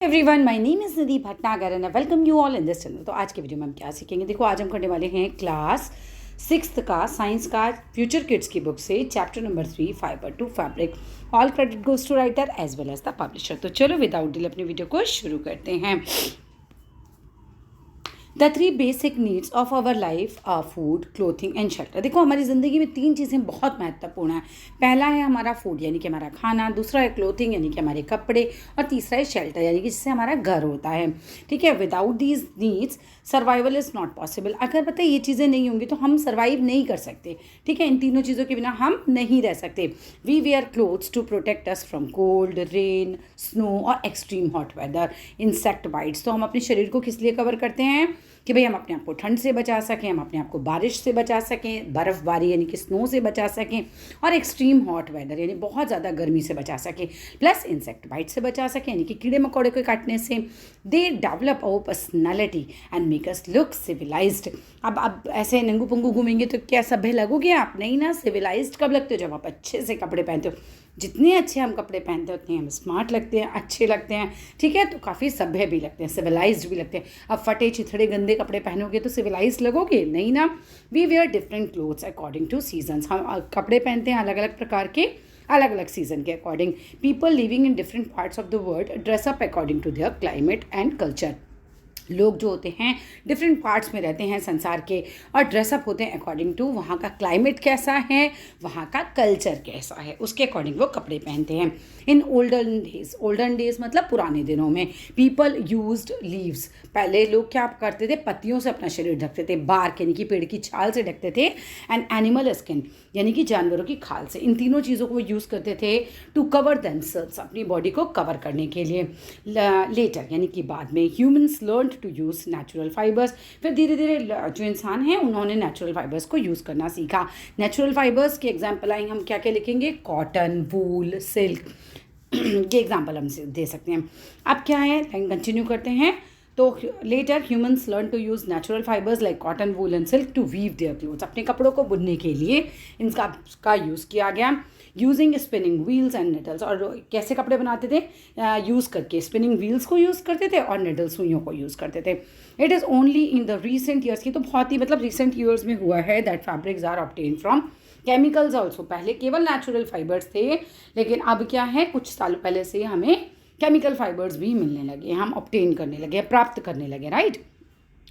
Everyone, my name is Nidhi Bhatnagar and I welcome you all in this channel. तो आज के video में हम क्या सीखेंगे, देखो आज हम करने वाले हैं क्लास 6th का साइंस का फ्यूचर किड्स की बुक से chapter number 3 fibre to fabric. All credit goes to writer as well as the publisher. तो चलो विदाउट डिले अपनी वीडियो को शुरू करते हैं। The 3 basic needs of our life are food, clothing and shelter. देखो हमारी ज़िंदगी में 3 चीज़ें बहुत महत्वपूर्ण हैं। पहला है हमारा फूड यानी कि हमारा खाना, दूसरा है क्लोथिंग यानी कि हमारे कपड़े, और तीसरा है शेल्टर यानी कि जिससे हमारा घर होता है। ठीक है, without these needs survival is not possible. अगर पता है ये चीज़ें नहीं होंगी तो हम सर्वाइव नहीं कर सकते। ठीक है, इन तीनों चीज़ों के बिना हम नहीं रह सकते। We wear clothes to protect us from cold, rain, snow और extreme hot weather, insect bites. तो हम अपने शरीर को किस लिए कवर करते हैं कि भाई हम अपने आप को ठंड से बचा सकें, हम अपने आप को बारिश से बचा सकें, बर्फ़बारी यानी कि स्नो से बचा सकें, और एक्सट्रीम हॉट वेदर यानी बहुत ज़्यादा गर्मी से बचा सकें, प्लस इंसेक्ट बाइट से बचा सकें यानी कि कीड़े मकोड़े को काटने से। They develop our personality and make us look civilised. अब ऐसे नंगू पंगू घूमेंगे तो क्या सभ्य लगोगे आप? नहीं ना। सिविलाइज्ड कब लगते हो? जब आप अच्छे से कपड़े पहनते हो। जितने अच्छे हम कपड़े पहनते हैं उतने हम स्मार्ट लगते हैं, अच्छे लगते हैं। ठीक है, तो काफ़ी सभ्य भी लगते हैं, सिविलाइज्ड भी लगते हैं। अब फटे चिथड़े गंदे कपड़े पहनोगे तो सिविलाइज्ड लगोगे? नहीं ना। We wear different clothes according to seasons. हम कपड़े पहनते हैं अलग अलग प्रकार के, अलग अलग सीजन के according. People living in different parts of the world dress up according to their climate and culture. लोग जो होते हैं डिफरेंट पार्ट्स में रहते हैं संसार के, और ड्रेसअप होते हैं अकॉर्डिंग टू वहाँ का क्लाइमेट कैसा है, वहाँ का कल्चर कैसा है, उसके अकॉर्डिंग वो कपड़े पहनते हैं। इन ओल्डन डेज मतलब पुराने दिनों में, पीपल यूज्ड लीव्स। पहले लोग क्या करते थे? पत्तियों से अपना शरीर ढकते थे, बार्क यानी कि पेड़ की छाल से ढकते थे, एंड एनिमल स्किन यानी कि जानवरों की खाल से। इन तीनों चीज़ों को वो यूज़ करते थे टू कवर देमसेल्व्स, अपनी बॉडी को कवर करने के लिए। लेटर यानी कि बाद में humans learn to use natural fibres. फिर धीरे धीरे जो इंसान हैं उन्होंने नेचुरल फाइबर्स को यूज़ करना सीखा। नेचुरल फाइबर्स के एग्जाम्पल आएंगे, हम क्या क्या लिखेंगे? कॉटन, वूल, सिल्क, ये एग्जाम्पल हम दे सकते हैं। अब क्या है, कंटिन्यू करते हैं। तो later humans learn to use natural fibres like cotton, wool and silk to weave their clothes. अपने कपड़ों को बुनने के लिए इनका यूज़ किया गया। Using spinning wheels and needles. और कैसे कपड़े बनाते थे? यूज़ करके स्पिनिंग व्हील्स को यूज़ करते थे और निडल सुइयों को यूज़ करते थे। It is only in the recent years, की तो बहुत ही मतलब रिसेंट ईयर्स में हुआ है, that fabrics are obtain from chemicals also. पहले केवल नेचुरल फाइबर्स थे, लेकिन अब क्या है, कुछ सालों पहले से हमें केमिकल फाइबर्स भी मिलने लगे, हम ऑब्टेन करने लगे, प्राप्त करने लगे, right.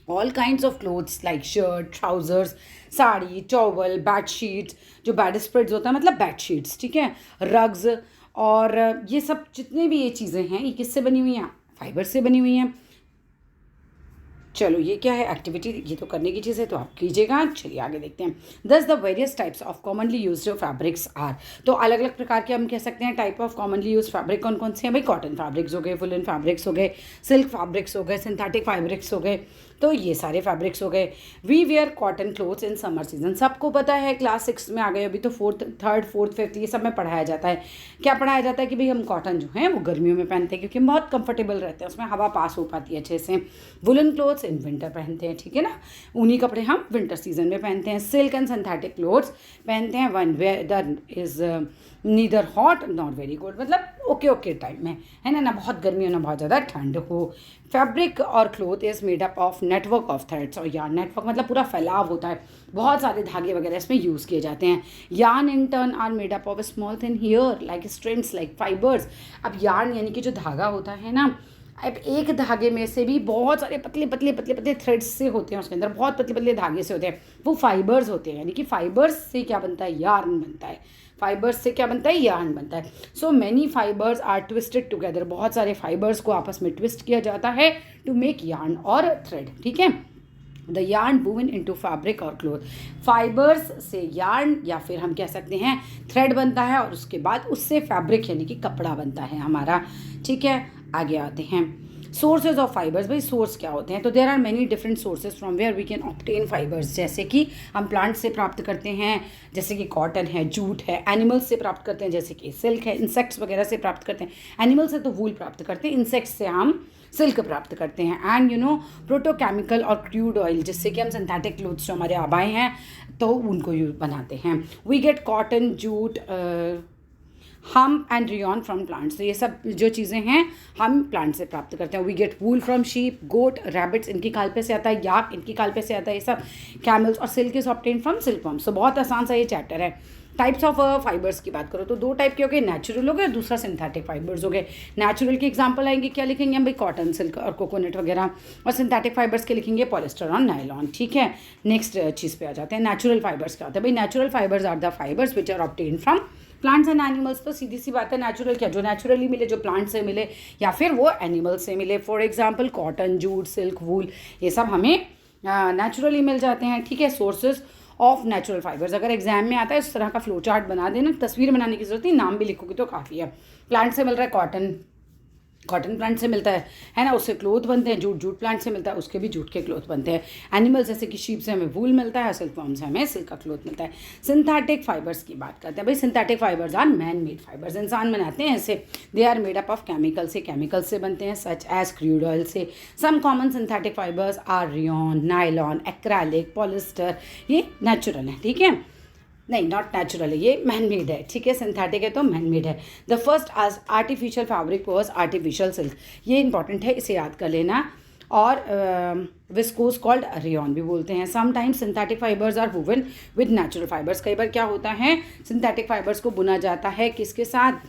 All kinds of clothes like shirt, trousers, sari, towel, bed sheets, जो बेड स्प्रेड्स होता है मतलब बेड शीट्स, ठीक है, रग्स, और ये सब जितने भी ये चीज़ें हैं ये किससे बनी हुई हैं? फाइबर से बनी हुई हैं। चलो ये क्या है एक्टिविटी, ये तो करने की चीज़ है तो आप कीजिएगा। चलिए आगे देखते हैं। Thus the various types of commonly used fabrics are. तो अलग अलग प्रकार के हम कह सकते हैं type of commonly use fabric कौन कौन से हैं भाई? कॉटन फैब्रिक्स हो गए, वुलन फैब्रिक्स हो गए, सिल्क फैब्रिक्स हो गए, सिंथेटिक फैब्रिक्स हो गए, तो ये सारे फैब्रिक्स हो गए। We wear cotton clothes in summer season. सबको पता है, क्लास 6 में आ गए अभी तो, 3rd 4th 5th ये सब में पढ़ाया जाता है। क्या पढ़ाया जाता है कि भाई हम कॉटन जो है वो गर्मियों में पहनते हैं क्योंकि हम बहुत कंफर्टेबल रहते हैं, उसमें हवा पास हो पाती है अच्छे से। वुलन क्लोथ्स इन विंटर पहनते हैं, ठीक है ना, ऊनी कपड़े हम विंटर सीजन में पहनते हैं। सिल्क एंड सिंथेटिक क्लोथ्स पहनते हैं one whether is neither hot not very cold, मतलब ओके टाइम में, है ना बहुत गर्मी हो ना बहुत ज़्यादा ठंड हो। फैब्रिक और cloth is made up of network of threads, or yarn, network मतलब पूरा फैलाव होता है, बहुत सारे धागे वगैरह इसमें यूज़ किए जाते हैं। Yarn in turn are made up of small thin hair like strings like fibres. अब यार्न यानी कि जो धागा होता है ना, अब एक धागे में से भी बहुत सारे पतले थ्रेड्स से होते हैं, उसके अंदर बहुत पतले धागे से होते हैं, वो फाइबर्स होते हैं। यानी कि फाइबर्स से क्या बनता है? यार्न बनता है। फाइबर्स से क्या बनता है? यार्न बनता है। So many fibres are twisted together. बहुत सारे फाइबर्स को आपस में ट्विस्ट किया जाता है टू मेक यार्न और थ्रेड, ठीक है। The yarn woven into fabric और क्लोथ। फाइबर्स से यार्न या फिर हम कह सकते हैं थ्रेड बनता है, और उसके बाद उससे फैब्रिक यानी कि कपड़ा बनता है हमारा, ठीक है। आगे आते हैं। सोर्सेज ऑफ फाइबर्स, भाई सोर्स क्या होते हैं? तो there are many different sources from where we can obtain fibres. जैसे कि हम प्लांट से प्राप्त करते हैं, जैसे कि कॉटन है, जूट है। एनिमल्स से प्राप्त करते हैं, जैसे कि सिल्क है। इंसेक्ट्स वगैरह से प्राप्त करते हैं। एनिमल से तो वूल प्राप्त करते हैं, इंसेक्ट्स से हम सिल्क प्राप्त करते हैं। एंड प्रोटोकेमिकल और क्रूड ऑयल, जिससे कि हम सिंथेटिक क्लोथ्स जो हमारे आबाएँ हैं तो उनको यूज बनाते हैं। वी गेट कॉटन, जूट, हम एंड रियॉन फ्रॉम प्लांट्स। तो ये सब जो चीज़ें हैं हम प्लांट से प्राप्त करते हैं। We get wool from sheep, goat, rabbits इनकी खाल पे से आता है, याक इनकी खाल पे से आता है, ये सब कैमल्स, और सिल्क इज ऑब्टेन फ्रॉम सिल्कवर्म्स। तो बहुत आसान सा ये चैप्टर है। टाइप्स ऑफ फाइबर्स की बात करो तो दो टाइप के हो गए, नेचुरल हो गए और दूसरा सिंथेटिक फाइबर्स हो गए। नेचुरल के एग्जांपल आएंगे, क्या लिखेंगे हम भाई, कॉटन, सिल्क और कोकोनट वगैरह, और सिंथेटिक फाइबर्स के लिखेंगे पॉलिस्टर और नायलॉन। ठीक है, नेक्स्ट चीज़ पे आ जाते हैं। नेचुरल फाइबर्स क्या होता है भाई, natural fibres are the fibres which are obtain from plants and animals. तो सीधी सी बात है, नेचुरल क्या, जो नेचुरली मिले, जो प्लांट से मिले या फिर वो एनिमल से मिले। For example cotton, jute, silk, wool, ये सब हमें नेचुरली मिल जाते हैं। ठीक है, सोर्सेज ऑफ नेचुरल फाइबर्स। अगर एग्जाम में आता है इस तरह का फ्लो चार्ट बना देना, तस्वीर बनाने की जरूरत नहीं, नाम भी लिखोगे तो काफ़ी है। प्लांट से मिल रहा है कॉटन, कॉटन प्लांट से मिलता है ना, उससे क्लोथ बनते हैं। जूट, जूट प्लांट से मिलता है, उसके भी जूट के क्लोथ बनते हैं। एनिमल्स जैसे कि शीप से हमें वूल मिलता है, सिल्कवर्म से हमें सिल्क का क्लोथ मिलता है। सिंथेटिक फाइबर्स की बात करते हैं भाई, synthetic fibres are man made fibres, इंसान बनाते हैं ऐसे। They are made up of chemical से, केमिकल्स से बनते हैं, सच एज क्रूड ऑयल से। Some common synthetic fibres are rayon, nylon, acrylic, polyester, ये नेचुरल है। ठीक है, नहीं नॉट नेचुरल है, ये मैन मेड है। ठीक है, सिंथेटिक है तो मैन मेड है। The first artificial fabric was artificial silk, ये इंपॉर्टेंट है, इसे याद कर लेना। और विस्कोस कॉल्ड रेयॉन भी बोलते हैं। Sometimes synthetic fibres are woven with natural fibres, कई बार क्या होता है सिंथेटिक फाइबर्स को बुना जाता है किसके साथ,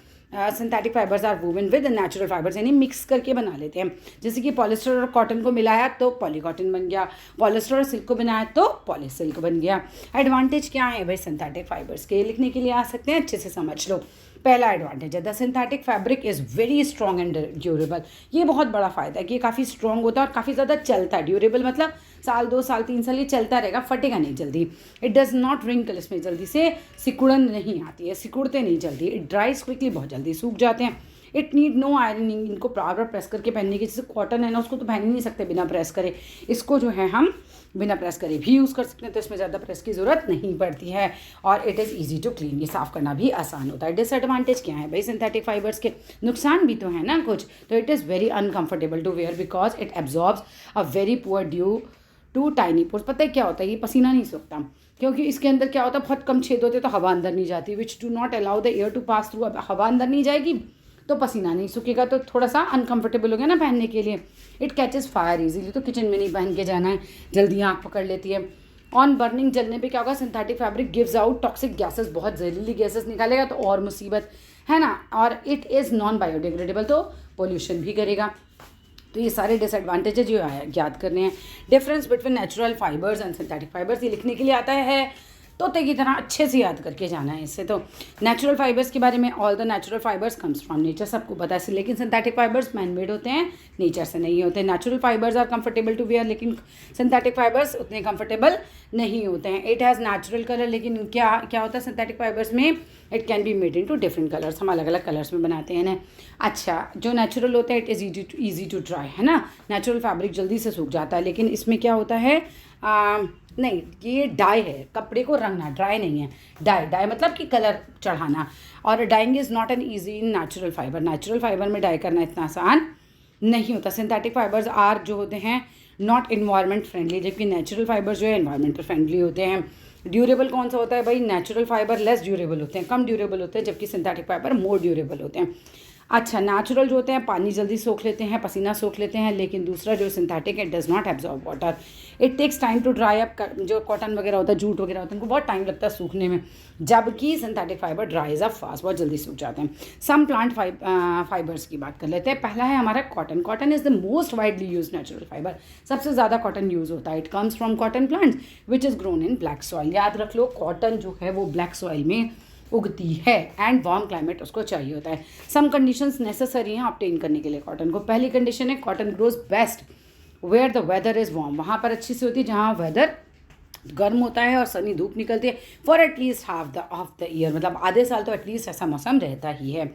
synthetic fibres are woven with natural fibres, यानी मिक्स करके बना लेते हैं। जैसे कि पॉलिस्टर और कॉटन को मिलाया तो पॉलीकॉटन बन गया, पॉलिस्टर और सिल्क को बनाया तो पॉली सिल्क बन गया। एडवांटेज क्या है भाई सिंथेटिक फाइबर्स के, लिखने के लिए आ सकते हैं, अच्छे से समझ लो। पहला एडवांटेज है the synthetic fabric is very strong and durable, ये बहुत बड़ा फ़ायदा है कि ये काफ़ी स्ट्रॉन्ग होता है और काफ़ी ज़्यादा चलता है। ड्यूरेबल मतलब साल 2 साल 3 साल ये चलता रहेगा, फटेगा नहीं जल्दी। इट डज़ नॉट रिंकल, इसमें जल्दी से सिकुड़न नहीं आती है, सिकुड़ते नहीं जल्दी। इट ड्राइज क्विकली, बहुत जल्दी सूख जाते हैं। इट नीड नो आयरनिंग, इनको बार बार प्रेस करके पहनने की, जैसे कॉटन है ना उसको तो पहन ही नहीं सकते बिना प्रेस करे, इसको जो है हम बिना प्रेस करे भी यूज़ कर सकते हैं, तो इसमें ज़्यादा प्रेस की ज़रूरत नहीं पड़ती है। और it is easy to clean, ये साफ़ करना भी आसान होता है। डिसएडवांटेज क्या है भाई सिंथेटिक फाइबर्स के, नुकसान भी तो है ना कुछ। तो it is very uncomfortable to wear because it absorbs a very poor due to tiny pores. पता है क्या होता है, ये पसीना नहीं सूखता क्योंकि इसके अंदर क्या होता है, बहुत कम छेद होते हैं तो हवा अंदर नहीं जाती, which do not allow the air to pass through. अब हवा अंदर नहीं जाएगी तो पसीना नहीं सूखेगा, तो थोड़ा सा अनकंफर्टेबल हो गया ना पहनने के लिए। इट कैचेस फायर इजीली, तो किचन में नहीं पहन के जाना है, जल्दी आँख पकड़ लेती है। ऑन बर्निंग, जलने पे क्या होगा, synthetic fabric gives out toxic gases, बहुत जहरीली गैसेस निकालेगा तो और मुसीबत है ना। और इट इज़ नॉन बायोडिग्रेडेबल, तो पोल्यूशन भी करेगा। तो ये सारे डिसएडवांटेज जो याद करने हैं। Difference between natural fibres and synthetic fibres, ये लिखने के लिए आता है तोते की तरह अच्छे से याद करके जाना है इससे। तो नेचुरल फाइबर्स के बारे में, all the natural fibres comes from nature, सबको पता है, लेकिन सिंथेटिक फाइबर्स मैन मेड होते हैं, नेचर से नहीं होते। Natural fibres are comfortable to wear, लेकिन सिंथेटिक फाइबर्स उतने कंफर्टेबल नहीं होते हैं। इट हैज़ नेचुरल कलर, लेकिन क्या क्या होता है सिंथेटिक फाइबर्स में, it can be made into different colours, हम अलग अलग कलर्स में बनाते हैं ना। अच्छा, जो नेचुरल होता है it is easy to dry, है ना, नेचुरल फैब्रिक जल्दी से सूख जाता है। लेकिन इसमें क्या होता है, नहीं ये डाई है, कपड़े को रंगना, ड्राई नहीं है। डाई मतलब कि कलर चढ़ाना। और dyeing is not an easy in natural fibre, natural fibre में डाई करना इतना आसान नहीं होता। सिंथेटिक फाइबर्स आर जो होते हैं नॉट इन्वायरमेंट फ्रेंडली, जबकि नेचुरल फाइबर जो है इन्वायरमेंटल फ्रेंडली होते हैं। ड्यूरेबल कौन सा होता है भाई, नेचुरल फाइबर लेस ड्यूरेबल होते हैं, कम ड्यूरेबल होते हैं, जबकि सिंथेटिक फाइबर मोर ड्यूरेबल होते हैं। अच्छा, नेचुरल जो होते हैं पानी जल्दी सोख लेते हैं, पसीना सोख लेते हैं, लेकिन दूसरा जो सिंथेटिक है does not absorb water, it takes time to dry up. जो कॉटन वगैरह होता है, जूट वगैरह होता है, उनको बहुत टाइम लगता है सूखने में, जबकि सिंथेटिक फाइबर ड्राइज अप फास्ट, बहुत जल्दी सूख जाते हैं। सम प्लांट फाइबर्स की बात कर लेते हैं। पहला है हमारा cotton. Cotton is the most widely use natural fibre, सबसे ज़्यादा कॉटन यूज़ होता है। It comes from cotton plants which is grown in black soil, याद रख लो कॉटन जो है वो ब्लैक सॉइल में उगती है एंड वार्म क्लाइमेट उसको चाहिए होता है। सम कंडीशंस नेसेसरी हैं ऑब्टेन करने के लिए कॉटन को। पहली कंडीशन है cotton grows best where the weather is warm, वहाँ पर अच्छी से होती है जहाँ वेदर गर्म होता है और सनी धूप निकलती है। For at least half the year, मतलब आधे साल तो एटलीस्ट ऐसा मौसम रहता ही है।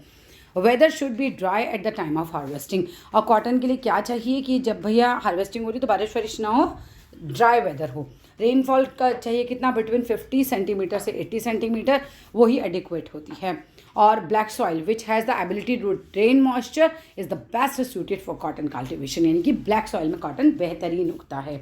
Weather should be dry at the time of harvesting, और कॉटन के लिए क्या चाहिए कि जब भैया हार्वेस्टिंग हो रही तो बारिश वारिश ना हो, ड्राई वेदर हो। रेनफॉल का चाहिए कितना, बिटवीन 50 सेंटीमीटर से 80 सेंटीमीटर, वही एडिक्वेट होती है। और black soil which has the ability to drain moisture is the best suited for cotton cultivation, यानी कि ब्लैक सॉइल में कॉटन बेहतरीन उगता है।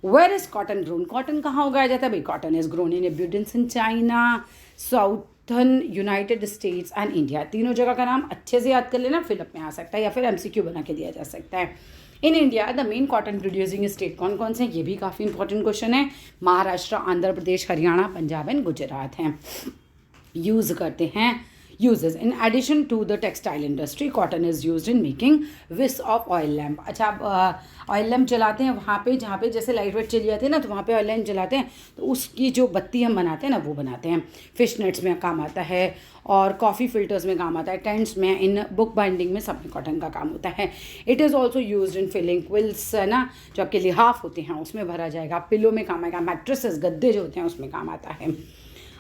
Where is cotton grown, cotton कहाँ उगाया जाता है भाई, cotton is grown in abundance in China, south United States and India. तीनों जगह का नाम अच्छे से याद कर लेना, फिलअप में आ सकता है या फिर MCQ बना के दिया जा सकता है। In India the main cotton producing state कौन कौन से हैं, ये भी काफ़ी इंपॉर्टेंट क्वेश्चन है। महाराष्ट्र, आंध्र प्रदेश, हरियाणा, पंजाब एंड गुजरात हैं। यूज़ करते हैं uses in addition to the textile industry cotton is used in making wisps of oil lamp। अच्छा, आप ऑयल लैम्प जलाते हैं वहाँ पे जहाँ पे जैसे लाइट वेट चली जाती है ना, तो वहाँ पे ऑयल लैम्प जलाते हैं, तो उसकी जो बत्ती हम बनाते हैं ना वो बनाते हैं। फिश नेट्स में काम आता है और कॉफ़ी फिल्टर्स में काम आता है, टेंट्स में, इन बुक बाइंडिंग में, सब में कॉटन का काम होता है। It is also use in filling quilts है ना, जो आपके लिहाफ होते हैं उसमें भरा जाएगा। पिलो में काम आएगा, मैट्रेसेस गद्दे जो होते हैं उसमें काम आता है।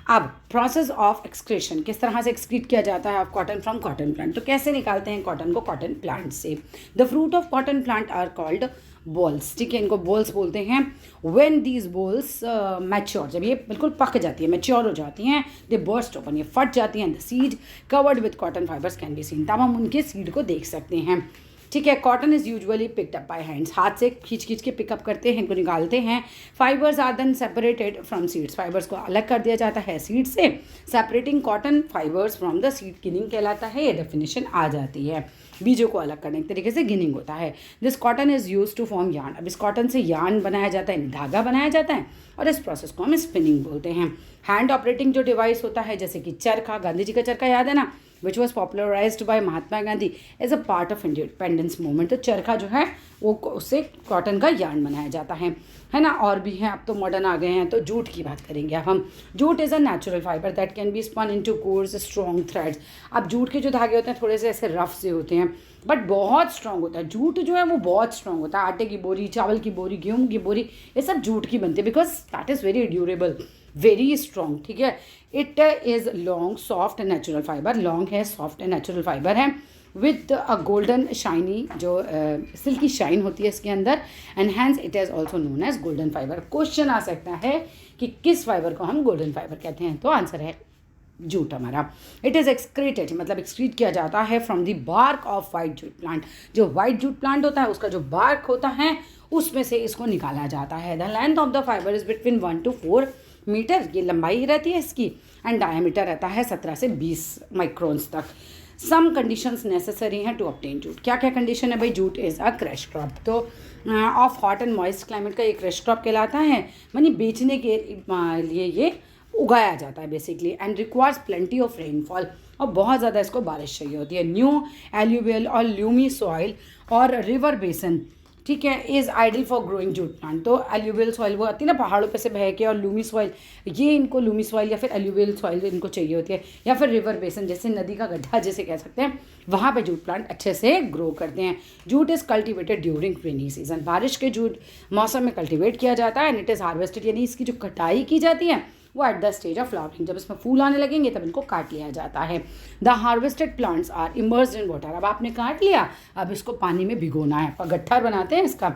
अब प्रोसेस ऑफ एक्सक्रीशन, किस तरह से एक्सक्रीट किया जाता है of cotton from cotton plant. तो कैसे निकालते हैं कॉटन को कॉटन प्लांट से। The fruit of cotton plant are called bolls, ठीक है, इनको बॉल्स बोलते हैं। व्हेन दीज बॉल्स मैच्योर, जब ये बिल्कुल पक जाती है, मैच्योर हो जाती हैं, दे बर्स्ट ओपन, ये फट जाती हैं। The seed covered with cotton fibres can be seen, तब हम उनके सीड को देख सकते हैं, ठीक है। Cotton is usually picked up by hands, हाथ से खींच खींच के पिकअप करते हैं, इनको निकालते हैं। Fibres are then separated from seeds, फाइबर्स को अलग कर दिया जाता है सीड से। Separating cotton fibres from the seed ginning कहलाता है, ये डेफिनेशन आ जाती है। बीजों को अलग करने के तरीके से गिनिंग होता है। This cotton is use to form yarn, अब इस कॉटन से यार्न बनाया जाता है, धागा बनाया जाता है, और इस प्रोसेस को हम स्पिनिंग बोलते हैं। हैंड ऑपरेटिंग जो डिवाइस होता है, जैसे कि चरखा, गांधी जी का चरखा याद है ना, which was popularised by Mahatma Gandhi as a part of independence movement. तो चरखा जो है वो उससे कॉटन का यार्न बनाया जाता है ना। और भी हैं, अब तो मॉडर्न आ गए हैं। तो जूट की बात करेंगे अब हम। Jute is a natural fibre that can be spun into coarse strong threads. अब जूट के जो धागे होते हैं थोड़े से ऐसे रफ से होते हैं, बट बहुत स्ट्रॉन्ग होता है। जूट जो है वो बहुत स्ट्रॉन्ग होता है। आटे की बोरी, चावल की बोरी, गेहूँ की बोरी, ये सब जूट की बनती है, because that is very durable, very strong, ठीक है। It is long soft natural fibre, long है, सॉफ्ट है, नेचुरल फाइबर है, विद अ गोल्डन शाइनी, जो सिल्की शाइन होती है इसके अंदर, and hence it is also known as golden fibre. Question आ सकता है कि किस फाइबर को हम गोल्डन फाइबर कहते हैं, तो आंसर है जूट हमारा। इट इज़ एक्सक्रीटेड, मतलब एक्सक्रीट किया जाता है from the bark of white jute plant. जो वाइट जूट प्लांट होता है उसका जो बार्क होता है उसमें से इसको निकाला जाता है। The length of the fibre is between 1 to 4 metre, ये लंबाई रहती है इसकी, एंड डायमीटर रहता है 17 से 20 माइक्रोन्स तक। सम कंडीशंस नेसेसरी हैं टू ऑब्टेन जूट। क्या क्या कंडीशन है भाई? Jute is a cash crop, तो of hot and moist climate का ये क्रश क्रॉप कहलाता है, यानी बेचने के लिए ये उगाया जाता है basically, and requires plenty of rainfall, और बहुत ज़्यादा इसको बारिश चाहिए होती है। न्यू एल्यूवियल और ल्यूमी सॉइल और रिवर बेसन, ठीक है, is ideal for growing jute plant. तो एल्यूवियल सॉइल वो आती है ना पहाड़ों पे से बह के, और लूमी सॉइल, ये इनको लूमी सॉइल या फिर एल्यूवियल सॉइल इनको चाहिए होती है, या फिर रिवर बेसन, जैसे नदी का गड्ढा जैसे कह सकते हैं, वहाँ पे जूट प्लांट अच्छे से ग्रो करते हैं। Jute is cultivated during rainy season, बारिश के जूट मौसम में कल्टिवेट किया जाता है, एंड इट इज़ हार्वेस्टेड, यानी इसकी जो कटाई की जाती है वो at the stage of flowering, जब इसमें फूल आने लगेंगे तब इनको काट लिया जाता है। The harvested plants are immersed in water, अब आपने काट लिया, अब इसको पानी में भिगोना है, गट्ठर बनाते हैं इसका,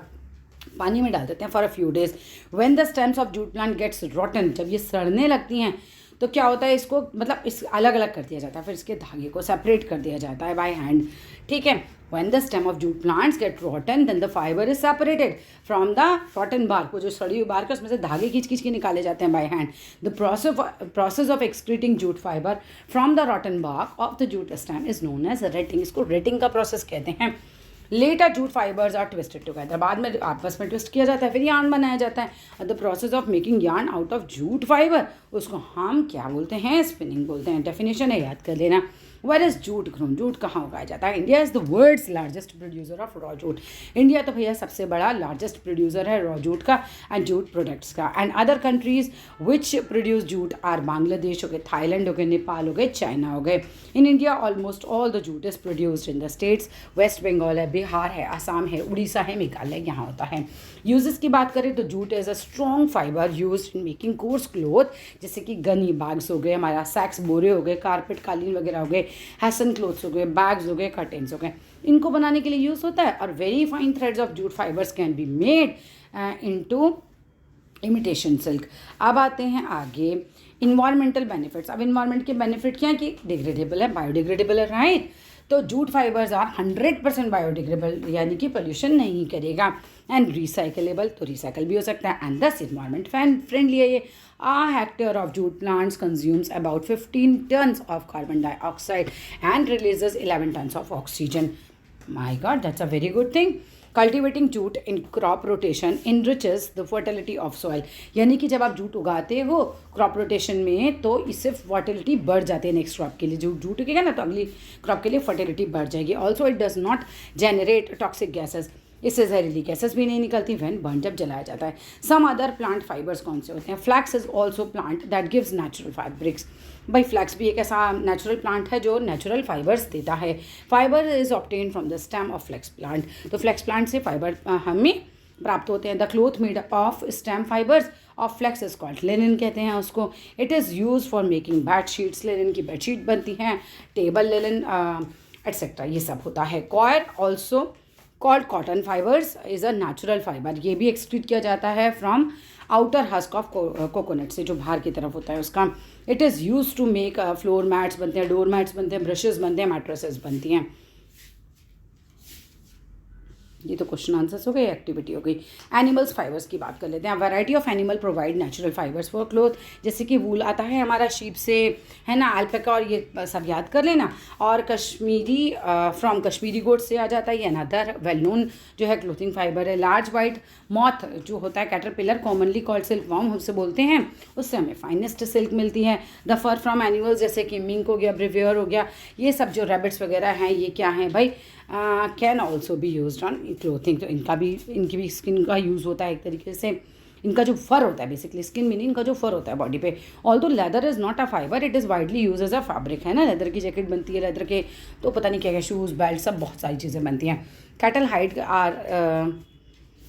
पानी में डाल देते हैं for a few days. When the stems of jute plant gets rotten, जब ये सड़ने लगती हैं तो क्या होता है, इसको मतलब इस अलग अलग कर दिया जाता है, फिर इसके धागे को सेपरेट कर दिया जाता है बाय हैंड, ठीक है। When the stem of jute plants get rotten then the fibre is separated from the rotten bark, वो जो सड़ी हुई बार्क है उसमें से धागे खींच खींच के निकाले जाते हैं by hand. The process of excreting jute fibre from the rotten bark of the jute stem is known as retting, इसको रेटिंग का प्रोसेस कहते हैं। Later jute fibres are twisted together, बाद में आपस में ट्विस्ट किया जाता है, फिर यार्न बनाया जाता है। The process of making yarn out of jute fibre, उसको हम क्या बोलते हैं? स्पिनिंग बोलते हैं। डेफिनेशन है, याद कर लेना। Where is jute grown, jute कहाँ उगाया जाता है? India is the world's largest producer of raw jute, India तो भैया सबसे बड़ा लार्जेस्ट प्रोड्यूसर है रॉ जूट का एंड जूट प्रोडक्ट्स का। And other countries which produce jute are Bangladesh हो गए, थाईलैंड हो गए, नेपाल हो गए, चाइना हो गए। In India almost all the jute is produced in the states, West Bengal है, बिहार है, आसाम है, उड़ीसा है, मेघालय यहाँ होता है। यूजेस की बात करें तो jute is a strong fibre use in making course cloth, जैसे कि गनी बैग्स हो गए, हमारा सैक्स बोरे हो गए, कारपेट कालीन वगैरह हो गए, हैसन क्लोथ्स हो गए, बैग्स हो गए, कर्टेन्स हो गए, इनको बनाने के लिए यूज़ होता है। और very fine threads of jute fibres can be made into imitation silk. अब आते हैं आगे इन्वायरमेंटल बेनिफिट्स। अब इन्वायरमेंट के बेनिफिट क्या है कि डिग्रेडेबल है, बायोडिग्रेडेबल है, राइट। तो जूट फाइबर्स आर 100% बायोडिग्रेडेबल, यानी कि पोल्यूशन नहीं करेगा, एंड रिसाइकलेबल, तो रिसाइकल भी हो सकता है, एंड दस इन्वायरमेंट फ्रेंडली है ये। A hectare of jute plants consumes about 15 tons of carbon dioxide and releases 11 tons of oxygen. My God, that's a very good thing. Cultivating jute in crop rotation enriches the fertility of soil. यानी कि जब आप jute उगाते हो crop rotation में तो इससे fertility बढ़ जाती है नेक्स्ट क्रॉप के लिए। जो जूट उगेगा ना तो अगली क्रॉप के लिए फर्टिलिटी बढ़ जाएगी। Also it does not generate toxic gases, इससे जहरीली गैसेस भी नहीं निकलती व्हेन बर्न, जब जलाया जाता है। सम अदर प्लांट फाइबर्स कौन से होते हैं? Flax is also plant that gives natural fabrics. भाई फ्लैक्स भी एक ऐसा नेचुरल प्लांट है जो नेचुरल फाइबर्स देता है। Fibre is obtain from the stem of flax plant, तो फ्लैक्स प्लांट से फाइबर हमें प्राप्त होते हैं। The cloth made of stem fibres of flax is called linen, कहते हैं उसको। It is use for making bed sheets, linen की बेड शीट बनती हैं, टेबल लिनन एट्सेट्रा, ये सब होता है। Coir also called cotton fibres is a natural fibre, ये भी एक्सक्रीट किया जाता है from outer husk of coconut से, जो बाहर की तरफ होता है उसका। It is use to make floor mats बनते हैं, डोर मैट्स बनते हैं, ब्रशेज बनते हैं, मैट्रेसेस बनती हैं। ये तो क्वेश्चन आंसर्स हो गए, एक्टिविटी हो गई। एनिमल्स फाइबर्स की बात कर लेते हैं। Variety of animal provide natural fibres for cloth, जैसे कि वूल आता है हमारा शीप से, है ना, अल्पाका, और ये सब याद कर लेना। और कश्मीरी फ्रॉम कश्मीरी गोट से आ जाता है, ये अनदर वेल नोन जो है क्लोथिंग फाइबर है। लार्ज वाइट मॉथ जो होता है caterpillar, commonly called silk worm हमसे बोलते हैं, उससे हमें फाइनेस्ट सिल्क मिलती है। द फर फ्रॉम एनिमल्स जैसे कि मिंक हो गया, ब्रिवियर हो गया, ये सब जो रैबिट्स वगैरह हैं, ये क्या हैं भाई, can also be use on clothing, तो इनकी भी स्किन का यूज़ होता है एक तरीके से। इनका जो फर होता है, बेसिकली स्किन में नहीं, इनका जो फर होता है बॉडी पे। Although leather is not a fibre, it is widely use as a fabric, है ना। लेदर की जैकेट बनती है, लेदर के तो पता नहीं क्या क्या शूज़, बेल्ट, सब बहुत सारी चीज़ें बनती हैं। Cattle hide are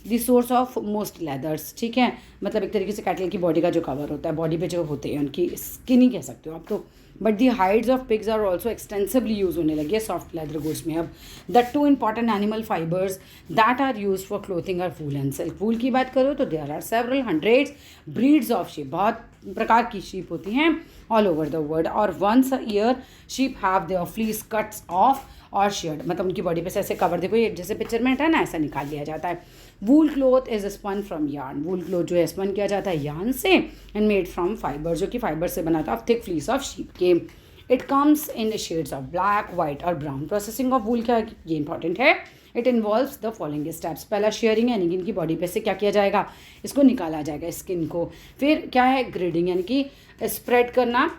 the source of most leathers, ठीक है। मतलब एक तरीके से कैटल की बॉडी का जो कवर होता है, बॉडी पे जो होते हैं उनकी स्किन ही कह सकते हो आप तो। But the hides of pigs are also extensively use होने लगी है सॉफ्ट लेदर गुड्स में अब। The two important animal fibres that are use for clothing are wool and silk. Wool की बात करो तो there are several hundreds breeds of sheep, बहुत प्रकार की शीप होती हैं ऑल ओवर द वर्ल्ड। और once a year sheep have their fleece cuts off और शेयर्ड, मतलब उनकी बॉडी पे से ऐसे कवर, देखो ये जैसे पिक्चर में है ना, ऐसा निकाल लिया जाता है। Wool cloth is spun from yarn, wool cloth जो है स्पन किया जाता है यार्न से, एंड मेड फ्रॉम फाइबर, जो कि फाइबर से बना था of thick fleece of sheep के। It comes in shades of black, white और ब्राउन। प्रोसेसिंग ऑफ वूल क्या है, ये इंपॉर्टेंट है। It involves the following steps. पहला शेयरिंग, यानी कि इनकी बॉडी पे से क्या किया जाएगा, इसको निकाला जाएगा स्किन को। फिर क्या है, ग्रेडिंग, यानी कि स्प्रेड करना,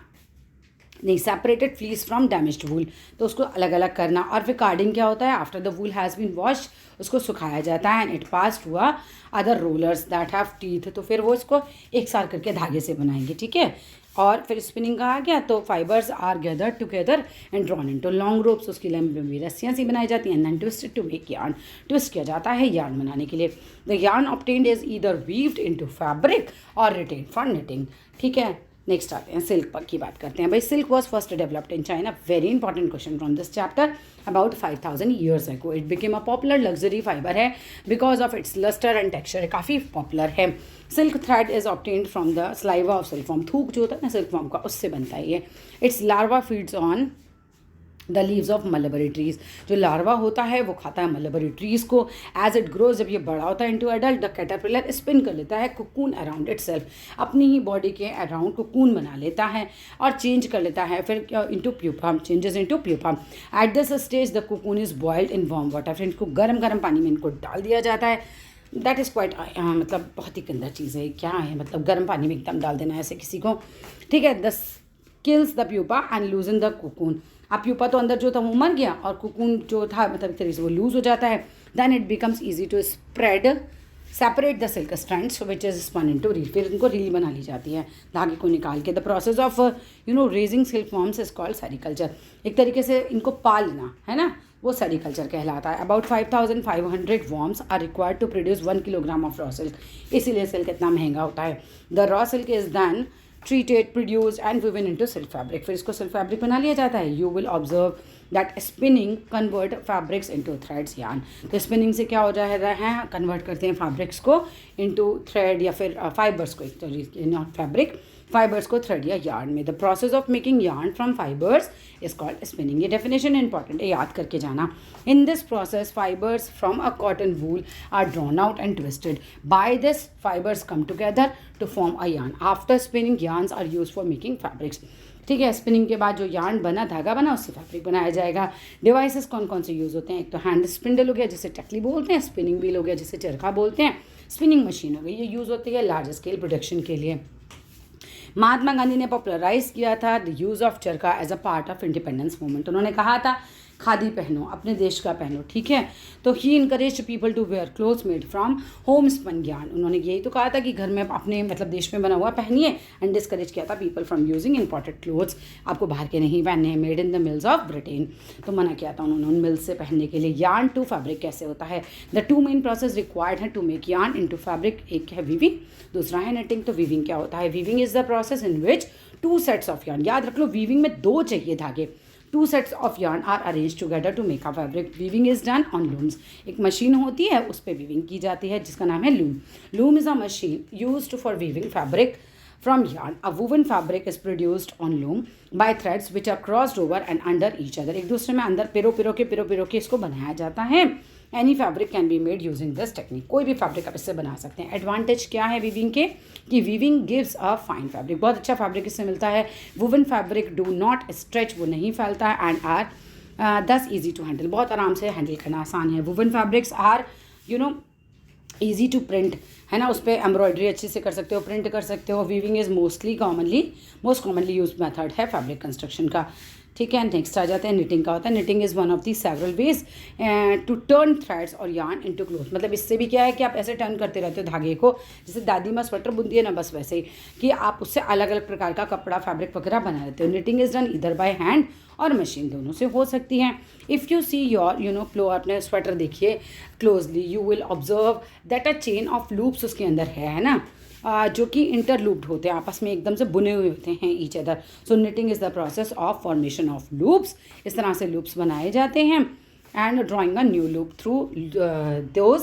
नहीं, सेपरेटेड फ्लीस फ्रॉम डैमेज्ड वूल, तो उसको अलग अलग करना। और फिर कार्डिंग क्या होता है, after the wool has been wash, उसको सुखाया जाता है, and it pass to other rollers that have teeth, तो फिर वो इसको एक साथ करके धागे से बनाएंगे, ठीक है। और फिर स्पिनिंग का आ गया, तो fibres are gathered together and drawn into long ropes, उसकी लंबी लंबी रस्सियाँ सी बनाई जाती हैं, and then twisted to make yarn, twist किया जाता है यार्न बनाने के लिए। The yarn obtained is either weaved into fabric or retain for knitting, ठीक है। नेक्स्ट आते हैं सिल्क की बात करते हैं भाई। Silk was first developed in China, very important question from this chapter. About 5000 years ago it became a popular luxury fibre है because of its lustre and texture, काफ़ी पॉपुलर है। Silk thread is obtained from the saliva of silk worm, थूक जो होता है ना silk form का, उससे बनता है ये। It's larva feeds on the leaves of mulberry trees, जो लार्वा होता है वो खाता है मलबरी ट्रीज को। एज इट ग्रोज, जब ये बड़ा होता है into adult, the caterpillar spin कर लेता है कुकून अराउंड इटसेल्फ, अपनी ही बॉडी के अराउंड कुकून बना लेता है और चेंज कर लेता है फिर into pupa, changes into pupa. At this stage the cocoon is boiled in warm water, फिर इनको गर्म पानी में इनको डाल दिया जाता है। दैट इज़ क्वाइट, मतलब बहुत ही गंदा चीज़ है, क्या है मतलब गर्म पानी में एकदम डाल देना ऐसे किसी को, ठीक है। दस kills the pupa and लूजन the cocoon, अब प्यूपा तो अंदर जो था वो मर गया और कुकून जो था मतलब एक तरीके से वो लूज हो जाता है। Then it becomes easy to spread separate the silk strands which is spun into reel, फिर इनको रील बना ली जाती है धागे को निकाल के। The process of raising silk forms is called sericulture, एक तरीके से इनको पालना, है ना, वो सेरिकल्चर कहलाता है। About 5500 worms are required to produce 1 kilogram of raw silk, इसीलिए सिल्क इतना महंगा होता है। The raw silk is then treated, produced and woven into silk fabric, फिर इसको सिल्क फैब्रिक बना लिया जाता है। You will observe that spinning convert fabrics into threads yarn, तो स्पिनिंग से क्या हो रहा है, कन्वर्ट करते हैं फैब्रिक्स को into thread या फिर फाइबर्स को, एक तरीके नॉट फैब्रिक, फाइबर्स को थ्रेड या यार्न में। The process of making yarn from fibres is called spinning. ये डेफिनेशन इंपॉर्टेंट है, याद करके जाना। In this process fibres from a cotton wool are drawn out and twisted. By this fibres come together to form a yarn. After spinning yarns are use for making fabrics. ठीक है, spinning के बाद जो yarn बना, धागा बना, उससे fabric बनाया जाएगा। डिवाइसेस कौन कौन से यूज़ होते हैं? एक तो हैंड स्पिंडल हो गया जिसे टकली बोलते हैं, स्पिनिंग व्हील हो गया जिसे चरखा बोलते हैं, स्पिनिंग मशीन हो गई, ये यूज़ होती है लार्ज स्केल प्रोडक्शन के लिए। महात्मा गांधी ने पॉपुलराइज किया था the use of charkha as a part of independence movement. उन्होंने कहा था खादी पहनो, अपने देश का पहनो, ठीक है। तो he encourage people to wear clothes made from home spun yarn. उन्होंने यही तो कहा था कि घर में अपने मतलब देश में बना हुआ पहनिए, एंड डिस्करेज किया था people from using imported clothes. आपको बाहर के नहीं पहनने हैं, made in the mills of Britain. तो मना किया था उन्होंने उन मिल्स से पहनने के लिए। यार्न टू फैब्रिक कैसे होता है? The two main process required है to make yarn into fabric. एक है वीविंग, दूसरा है नेटिंग। तो वीविंग क्या होता है? Weaving is the process in which two sets of yarn, याद रख लो वीविंग में दो चाहिए धागे, two sets of yarn are arrange together to make a fabric. Weaving is done on looms. एक मशीन होती है, उस पर वीविंग की जाती है जिसका नाम है loom. Loom is a machine used for weaving fabric from yarn. A woven fabric is produced on loom by threads which are crossed over and under each other. एक दूसरे में अंदर पिरो पिरो के इसको बनाया जाता है। Any fabric can be made using this technique. कोई भी फैब्रिक आप इससे बना सकते हैं। एडवांटेज क्या है वीविंग के? कि weaving gives a fine fabric, बहुत अच्छा फैब्रिक इससे मिलता है। Woven fabric do not stretch, वो नहीं फैलता है, and are thus easy to handle, बहुत आराम से हैंडल करना आसान है। Woven fabrics are easy to print, है ना, उस पर एम्ब्रॉयडरी अच्छे से कर सकते हो, प्रिंट कर सकते हो। Weaving is most commonly use method है फैब्रिक कंस्ट्रक्शन का। ठीक है, नेक्स्ट आ जाते हैं निटिंग का होता है। Knitting is one of the several ways to turn threads or yarn into cloth. मतलब इससे भी क्या है कि आप ऐसे टर्न करते रहते हो धागे को, जैसे दादी माँ स्वेटर बुनती है ना, बस वैसे ही कि आप उससे अलग अलग प्रकार का कपड़ा फैब्रिक वगैरह बना लेते हो। निटिंग इज़ डन इधर बाय हैंड और मशीन, दोनों से हो सकती है। If you see your flow, अपने स्वेटर देखिए closely, you will observe that a chain of loops उसके अंदर है ना, जो कि इंटरलूप्ड होते हैं, आपस में एकदम से बुने हुए होते हैं each other. So knitting is the process of formation of loops. इस तरह से लूप्स बनाए जाते हैं। And drawing a new loop through those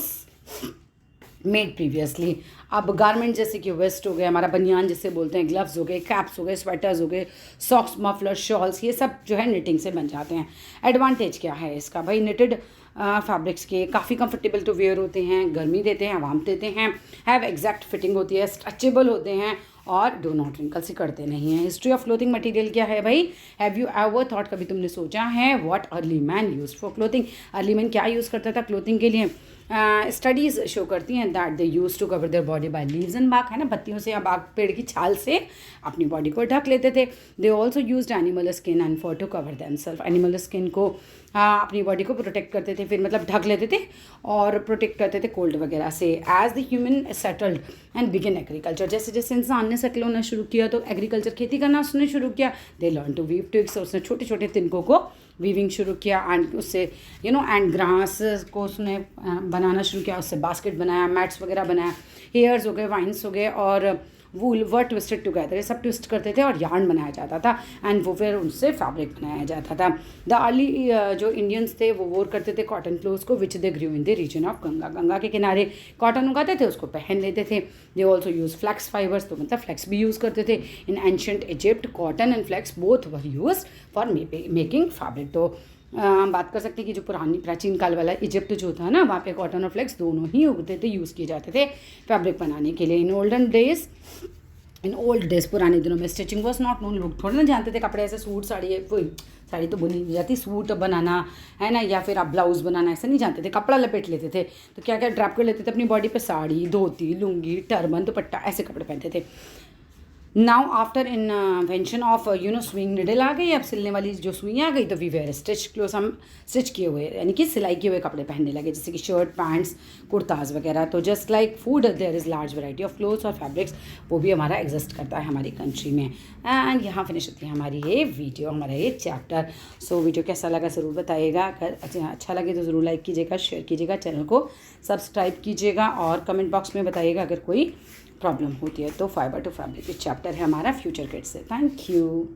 made previously. अब गारमेंट जैसे कि वेस्ट हो गए, हमारा बनियान जिसे बोलते हैं, ग्लव्स हो गए, कैप्स हो गए, स्वेटर्स हो गए, सॉक्स, मफलर, शॉल्स, ये सब जो है निटिंग से बन जाते हैं। एडवांटेज क्या है इसका? भाई निटेड फैब्रिक्स के काफ़ी कंफर्टेबल टू वेयर होते हैं, गर्मी देते हैं, वार्म देते हैं, हैव एग्जैक्ट फिटिंग होती है, स्ट्रेचेबल होते हैं और डो नॉट रिंकल से करते नहीं हैं। हिस्ट्री ऑफ क्लोथिंग मटेरियल क्या है भाई? हैव यू एवर थॉट, कभी तुमने सोचा है what early man use for clothing? Early man क्या यूज़ करता था क्लोथिंग के लिए? स्टडीज़ शो करती हैं that they use to cover their body by leaves and bark, है ना, पत्तियों से या बाग पेड़ की छाल से अपनी बॉडी को ढक लेते थे। They also used animal skin and for to cover themselves. Animal skin को अपनी बॉडी को प्रोटेक्ट करते थे, फिर मतलब ढक लेते थे और प्रोटेक्ट करते थे कोल्ड वगैरह से। As the human settled and begin agriculture, जैसे जैसे इंसान ने सेटल होना शुरू किया तो एग्रीकल्चर, खेती करना उसने शुरू किया। They learn to weave twigs, उसने छोटे छोटे तिनकों को वीविंग शुरू किया एंड उससे एंड ग्रास को उसने बनाना शुरू किया, उससे बास्केट बनाया, मैट्स वगैरह बनाया, हेयर्स हो गए, वाइन्स हो गए और वूल वर ट्विस्टेड टुगेदर, ये सब ट्विस्ट करते थे और यार्न बनाया जाता था एंड वो फिर उनसे फैब्रिक बनाया जाता था। द अर्ली जो इंडियंस थे वो वोर करते थे कॉटन क्लोथ्स को which they grew in the region of Ganga. Ganga के किनारे कॉटन उगाते थे, उसको पहन लेते थे। They also use flax fibres, तो मतलब फ्लैक्स भी यूज़ करते थे। In ancient Egypt cotton and flax both were use for making fabric. तो हम बात कर सकते हैं कि जो प्राचीन काल वाला इजिप्ट जो था ना, वहाँ पे कॉटन और फ्लैक्स दोनों ही उगते थे, यूज़ किए जाते थे फैब्रिक बनाने के लिए। इन ओल्ड डेज पुराने दिनों में स्टिचिंग वॉज नॉट नोन। लोग थोड़े ना जानते थे कपड़े ऐसे सूट साड़ी, वही साड़ी तो बुनी नहीं जाती, सूट बनाना है ना, या फिर आप ब्लाउज बनाना, ऐसा नहीं जानते थे। कपड़ा लपेट लेते थे, तो क्या क्या ड्रैप कर लेते थे अपनी बॉडी पे, साड़ी, धोती, लुंगी, टर्बन, दुपट्टा, ऐसे कपड़े पहनते थे। Now after invention of sewing needle आ गई, अब सिलने वाली जो सुई आ गई, तो वी वेयर स्टिच क्लोथ, हम स्टिच किए हुए यानी कि सिलाई किए हुए कपड़े पहनने लगे, जैसे कि शर्ट, पैंट्स, कुर्ताज वगैरह। तो just like food there is large variety of clothes और फैब्रिक्स, वो भी हमारा एग्जिस्ट करता है हमारी कंट्री में। एंड यहाँ फिनिश होती है हमारी ये वीडियो, हमारा ये चैप्टर। सो वीडियो कैसा लगा ज़रूर बताइएगा। अगर अच्छा लगे तो ज़रूर लाइक कीजिएगा, शेयर कीजिएगा, चैनल को सब्सक्राइब कीजिएगा और कमेंट बॉक्स में बताइएगा अगर कोई प्रॉब्लम होती है तो। फाइबर टू फैब्रिक चैप्टर है हमारा फ्यूचर किड्स से। Thank you.